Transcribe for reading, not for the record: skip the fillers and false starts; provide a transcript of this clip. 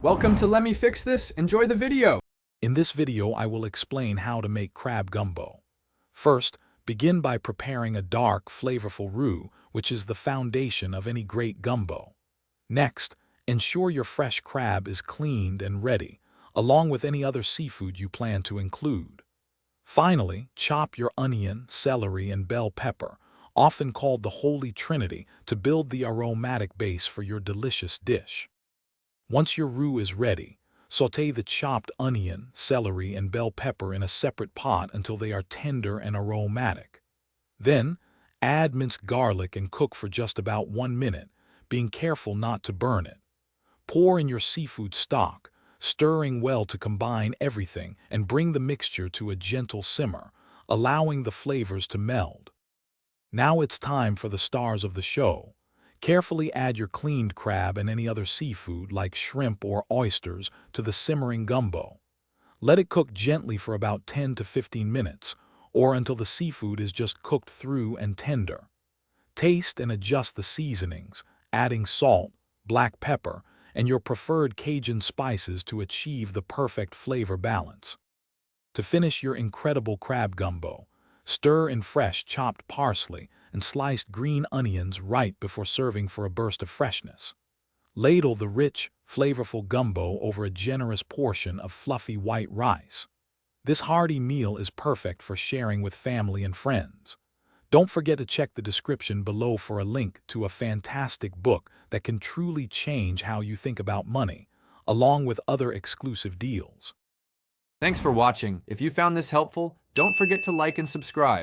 Welcome to Let Me Fix This. Enjoy the video. In this video, I will explain how to make crab gumbo. First, begin by preparing a dark, flavorful roux, which is the foundation of any great gumbo. Next, ensure your fresh crab is cleaned and ready, along with any other seafood you plan to include. Finally, chop your onion, celery, and bell pepper, often called the Holy Trinity, to build the aromatic base for your delicious dish. Once your roux is ready, sauté the chopped onion, celery, and bell pepper in a separate pot until they are tender and aromatic. Then, add minced garlic and cook for just about 1 minute, being careful not to burn it. Pour in your seafood stock, stirring well to combine everything and bring the mixture to a gentle simmer, allowing the flavors to meld. Now it's time for the stars of the show. Carefully add your cleaned crab and any other seafood like shrimp or oysters to the simmering gumbo. Let it cook gently for about 10 to 15 minutes, or until the seafood is just cooked through and tender. Taste and adjust the seasonings, adding salt, black pepper, and your preferred Cajun spices to achieve the perfect flavor balance. To finish your incredible crab gumbo, stir in fresh chopped parsley and sliced green onions right before serving for a burst of freshness. Ladle the rich, flavorful gumbo over a generous portion of fluffy white rice. This hearty meal is perfect for sharing with family and friends. Don't forget to check the description below for a link to a fantastic book that can truly change how you think about money, along with other exclusive deals. Thanks for watching. If you found this helpful, don't forget to like and subscribe.